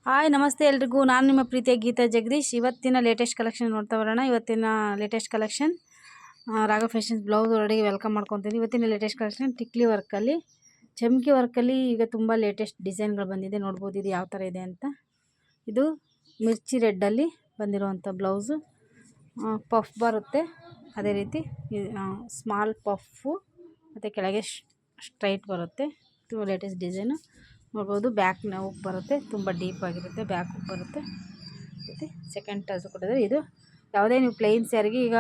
Hi ನಮಸ್ತೆ ಎಲ್ರಿಗೂ. ನಾನು ನಿಮ್ಮ ಪ್ರೀತಿಯ ಗೀತಾ ಜಗದೀಶ್. ಇವತ್ತಿನ ಲೇಟೆಸ್ಟ್ ಕಲೆಕ್ಷನ್ ನೋಡ್ತಾ ಬರೋಣ. ಇವತ್ತಿನ ಲೇಟೆಸ್ಟ್ ಕಲೆಕ್ಷನ್ ರಾಘ ಫ್ಯಾಷನ್ಸ್ ಬ್ಲೌಸ್ ಒಳಗೆ ವೆಲ್ಕಮ್ ಮಾಡ್ಕೊತೀನಿ. ಇವತ್ತಿನ ಲೇಟೆಸ್ಟ್ ಕಲೆಕ್ಷನ್ ಟಿಕ್ಲಿ ವರ್ಕಲ್ಲಿ, ಚಮ್ಕಿ ವರ್ಕಲ್ಲಿ ಈಗ ತುಂಬ ಲೇಟೆಸ್ಟ್ ಡಿಸೈನ್ಗಳು ಬಂದಿದೆ. ನೋಡ್ಬೋದು ಇದು ಯಾವ ಥರ ಇದೆ ಅಂತ. ಇದು ಮಿರ್ಚಿ ರೆಡ್ಡಲ್ಲಿ ಬಂದಿರುವಂಥ ಬ್ಲೌಸು. ಪಫ್ ಬರುತ್ತೆ, ಅದೇ ರೀತಿ ಸ್ಮಾಲ್ ಪಫು ಮತ್ತು ಕೆಳಗೆ ಸ್ಟ್ರೈಟ್ ಬರುತ್ತೆ. ತುಂಬ ಲೇಟೆಸ್ಟ್ ಡಿಸೈನು ನೋಡ್ಬೋದು. ಬ್ಯಾಕ್ ಹುಕ್ ಬರುತ್ತೆ, ತುಂಬ ಡೀಪ್ ಆಗಿರುತ್ತೆ. ಬ್ಯಾಕ್ ಹುಕ್ ಬರುತ್ತೆ ಮತ್ತು ಸೆಕೆಂಡ್ ಟಚ್ ಕೊಟ್ಟಿದ್ದಾರೆ. ಇದು ಯಾವುದೇ ನೀವು ಪ್ಲೈನ್ ಸ್ಯಾರಿಗೆ ಈಗ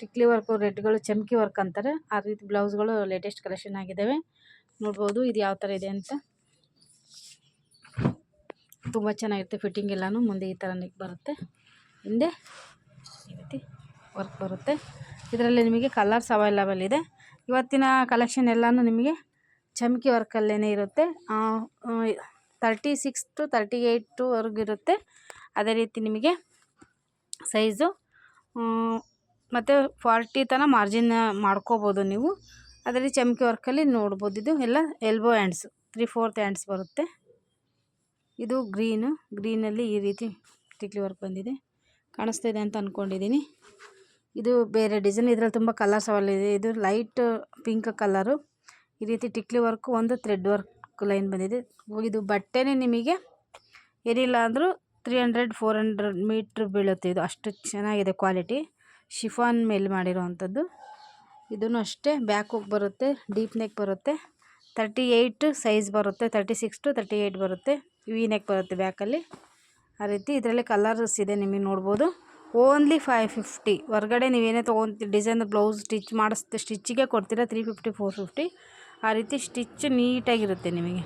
ಟಿಕ್ಲಿ ವರ್ಕು, ರೆಡ್ಗಳು ಚಮ್ಕಿ ವರ್ಕ್ ಅಂತಾರೆ, ಆ ರೀತಿ ಬ್ಲೌಸ್ಗಳು ಲೇಟೆಸ್ಟ್ ಕಲೆಕ್ಷನ್ ಆಗಿದ್ದಾವೆ. ನೋಡ್ಬೋದು ಇದು ಯಾವ ಥರ ಇದೆ ಅಂತ. ತುಂಬ ಚೆನ್ನಾಗಿರುತ್ತೆ ಫಿಟ್ಟಿಂಗ್ ಎಲ್ಲನೂ. ಮುಂದೆ ಈ ಥರ ನೆಕ್ ಬರುತ್ತೆ, ಹಿಂದೆ ಈ ರೀತಿ ವರ್ಕ್ ಬರುತ್ತೆ. ಇದರಲ್ಲಿ ನಿಮಗೆ ಕಲರ್ಸ್ ಅವೈಲಬಲ್ ಇದೆ. ಇವತ್ತಿನ ಕಲೆಕ್ಷನ್ ಎಲ್ಲನೂ ನಿಮಗೆ ಚಮ್ಕಿ ವರ್ಕಲ್ಲೇ ಇರುತ್ತೆ. 36 to 38 ಇರುತ್ತೆ. ಅದೇ ರೀತಿ ನಿಮಗೆ ಸೈಜು ಮತ್ತು 40 ತನಕ ಮಾರ್ಜಿನ್ ಮಾಡ್ಕೋಬೋದು ನೀವು. ಅದೇ ರೀತಿ ಚಮ್ಕಿ ವರ್ಕಲ್ಲಿ ನೋಡ್ಬೋದು. ಇದು ಎಲ್ಲ ಎಲ್ಬೋ ಹ್ಯಾಂಡ್ಸು, 3/4 ಹ್ಯಾಂಡ್ಸ್ ಬರುತ್ತೆ. ಇದು ಗ್ರೀನಲ್ಲಿ ಈ ರೀತಿ ಟಿಕ್ಲಿ ವರ್ಕ್ ಬಂದಿದೆ. ಕಾಣಿಸ್ತಾ ಇದೆ ಅಂತ ಅಂದ್ಕೊಂಡಿದ್ದೀನಿ. ಇದು ಬೇರೆ ಡಿಸೈನ್. ಇದರಲ್ಲಿ ತುಂಬ ಕಲರ್ಸ್ ಅವೈಲಬಲ್ ಇದೆ. ಇದು ಲೈಟ್ ಪಿಂಕ್ ಕಲರು. ಈ ರೀತಿ ಟಿಕ್ಲಿ ವರ್ಕು, ಒಂದು ಥ್ರೆಡ್ ವರ್ಕ್ ಲೈನ್ ಬಂದಿದೆ. ಇದು ಬಟ್ಟೆನೇ ನಿಮಗೆ ಏನಿಲ್ಲ ಅಂದರೂ 300-400 ಮೀಟ್ರ್ ಬೀಳುತ್ತೆ. ಇದು ಅಷ್ಟು ಚೆನ್ನಾಗಿದೆ ಕ್ವಾಲಿಟಿ. ಶಿಫಾನ್ ಮೇಲೆ ಮಾಡಿರೋವಂಥದ್ದು. ಇದೂ ಅಷ್ಟೇ ಬ್ಯಾಕ್ ಹುಕ್ ಬರುತ್ತೆ, ಡೀಪ್ ನೆಕ್ ಬರುತ್ತೆ. 38 ಸೈಜ್ ಬರುತ್ತೆ, 36 to 38 ಬರುತ್ತೆ. ವಿ ನೆಕ್ ಬರುತ್ತೆ ಬ್ಯಾಕಲ್ಲಿ. ಆ ರೀತಿ ಇದರಲ್ಲಿ ಕಲರ್ಸ್ ಇದೆ, ನಿಮಗೆ ನೋಡ್ಬೋದು. ಓನ್ಲಿ 550. ಹೊರಗಡೆ ನೀವೇನೇ ತೊಗೊತೀರಿ ಡಿಸೈನ್ ಬ್ಲೌಸ್ ಸ್ಟಿಚ್ಚಿಗೆ ಕೊಡ್ತೀರಾ 350-450. ಆ ರೀತಿ ಸ್ಟಿಚ್ ನೀಟಾಗಿರುತ್ತೆ ನಿಮಗೆ.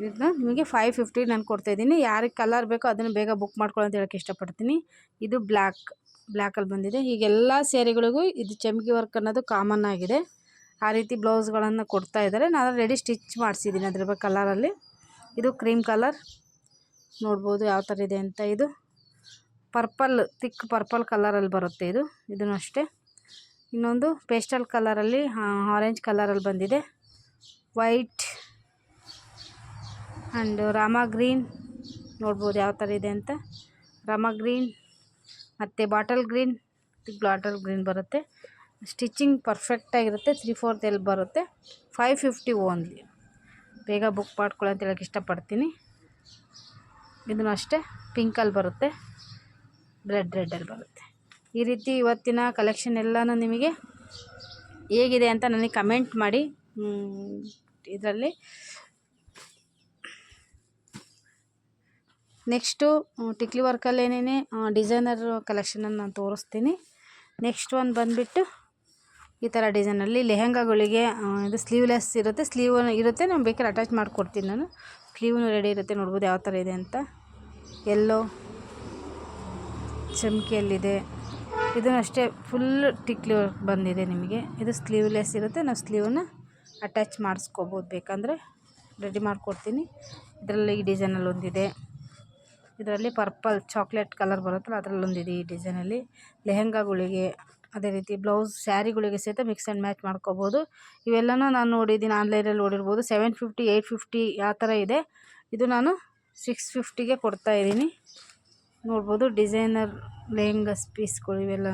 ಇದನ್ನ ನಿಮಗೆ 550 ನಾನು ಕೊಡ್ತಾಯಿದ್ದೀನಿ. ಯಾರಿಗೆ ಕಲರ್ ಬೇಕೋ ಅದನ್ನು ಬೇಗ ಬುಕ್ ಮಾಡ್ಕೊಳ್ಳಿ ಅಂತ ಹೇಳೋಕ್ಕೆ ಇಷ್ಟಪಡ್ತೀನಿ. ಇದು ಬ್ಲ್ಯಾಕಲ್ಲಿ ಬಂದಿದೆ. ಈಗೆಲ್ಲ ಸ್ಯಾರಿಗಳಿಗೂ ಇದು ಚಮ್ಕಿ ವರ್ಕ್ ಅನ್ನೋದು ಕಾಮನ್ ಆಗಿದೆ. ಆ ರೀತಿ ಬ್ಲೌಸ್ಗಳನ್ನು ಕೊಡ್ತಾ ಇದ್ದಾರೆ. ನಾನು ರೆಡಿ ಸ್ಟಿಚ್ ಮಾಡಿಸಿದ್ದೀನಿ ಅದ್ರ ಬಗ್ಗೆ ಕಲರಲ್ಲಿ. ಇದು ಕ್ರೀಮ್ ಕಲರ್ ನೋಡ್ಬೋದು ಯಾವ ಥರ ಇದೆ ಅಂತ. ಇದು ಪರ್ಪಲ್, ಥಿಕ್ ಪರ್ಪಲ್ ಕಲರಲ್ಲಿ ಬರುತ್ತೆ. ಇದನ್ನು ಅಷ್ಟೇ. ಇನ್ನೊಂದು ಪೇಸ್ಟಲ್ ಕಲರಲ್ಲಿ, ಆರೆಂಜ್ ಕಲರಲ್ಲಿ ಬಂದಿದೆ. ವೈಟ್ ಆ್ಯಂಡ್ ರಾಮಾ ಗ್ರೀನ್ ನೋಡ್ಬೋದು ಯಾವ ಥರ ಇದೆ ಅಂತ. ರಾಮಾ ಗ್ರೀನ್ ಮತ್ತು ಬಾಟಲ್ ಗ್ರೀನ್ ಬರುತ್ತೆ. ಸ್ಟಿಚಿಂಗ್ ಪರ್ಫೆಕ್ಟಾಗಿರುತ್ತೆ. 3/4 ಎಲ್ ಬರುತ್ತೆ. 550 ಓನ್ಲಿ. ಬೇಗ ಬುಕ್ ಮಾಡ್ಕೊಳ್ಳಿ ಅಂತ ಹೇಳೋಕ್ಕೆ ಇಷ್ಟಪಡ್ತೀನಿ. ಇದನ್ನು ಅಷ್ಟೇ ಪಿಂಕಲ್ಲಿ ಬರುತ್ತೆ, ರೆಡ್ಡಲ್ಲಿ ಬರುತ್ತೆ. ಈ ರೀತಿ ಇವತ್ತಿನ ಕಲೆಕ್ಷನ್ ಎಲ್ಲನೂ ನಿಮಗೆ ಹೇಗಿದೆ ಅಂತ ನನಗೆ ಕಮೆಂಟ್ ಮಾಡಿ. ಇದರಲ್ಲಿ ನೆಕ್ಸ್ಟು ಟಿಕ್ಲಿ ವರ್ಕಲ್ಲೇನೇ ಡಿಸೈನರ್ ಕಲೆಕ್ಷನನ್ನು ನಾನು ತೋರಿಸ್ತೀನಿ. ನೆಕ್ಸ್ಟ್ ಒಂದು ಬಂದುಬಿಟ್ಟು ಈ ಥರ ಡಿಸೈನಲ್ಲಿ ಲೆಹೆಂಗಾಗಳಿಗೆ ಇದು ಸ್ಲೀವ್ಲೆಸ್ ಇರುತ್ತೆ, ಸ್ಲೀವ್ ಇರುತ್ತೆ. ನಾನು ಬೇಕಾದ್ರೆ ಅಟ್ಯಾಚ್ ಮಾಡಿಕೊಡ್ತೀನಿ. ನಾನು ಸ್ಲೀವ್ನು ರೆಡಿ ಇರುತ್ತೆ. ನೋಡ್ಬೋದು ಯಾವ ಥರ ಇದೆ ಅಂತ. ಎಲ್ಲೋ ಚಮ್ಕಿಯಲ್ಲಿದೆ. ಇದೂ ಅಷ್ಟೇ ಫುಲ್ ಟಿಕ್ಲಿ ವರ್ಕ್ ಬಂದಿದೆ ನಿಮಗೆ. ಇದು ಸ್ಲೀವ್ಲೆಸ್ ಇರುತ್ತೆ. ನಾವು ಸ್ಲೀವನ್ನ ಅಟ್ಯಾಚ್ ಮಾಡಿಸ್ಕೋಬೋದು, ಬೇಕಂದರೆ ರೆಡಿ ಮಾಡಿಕೊಡ್ತೀನಿ. ಇದರಲ್ಲಿ ಈ ಡಿಸೈನಲ್ಲಿ ಒಂದಿದೆ. ಇದರಲ್ಲಿ ಪರ್ಪಲ್ ಚಾಕ್ಲೇಟ್ ಕಲರ್ ಬರುತ್ತಲ್ಲ ಅದರಲ್ಲೊಂದಿದೆ ಈ ಡಿಸೈನಲ್ಲಿ. ಲೆಹೆಂಗಾಗಳಿಗೆ, ಅದೇ ರೀತಿ ಬ್ಲೌಸ್ ಸ್ಯಾರಿಗಳಿಗೆ ಸಹಿತ ಮಿಕ್ಸ್ ಆ್ಯಂಡ್ ಮ್ಯಾಚ್ ಮಾಡ್ಕೋಬೋದು. ಇವೆಲ್ಲನೂ ನಾನು ನೋಡಿದ್ದೀನಿ, ಆನ್ಲೈನಲ್ಲಿ ನೋಡಿರ್ಬೋದು. 750, 850 ಯಾವ ಥರ ಇದೆ. ಇದು ನಾನು 650ಗೆ ಕೊಡ್ತಾಯಿದ್ದೀನಿ. ನೋಡ್ಬೋದು ಡಿಸೈನರ್ ಲೆಹೆಂಗಾಸ್ ಪೀಸ್ಗಳು ಇವೆಲ್ಲ.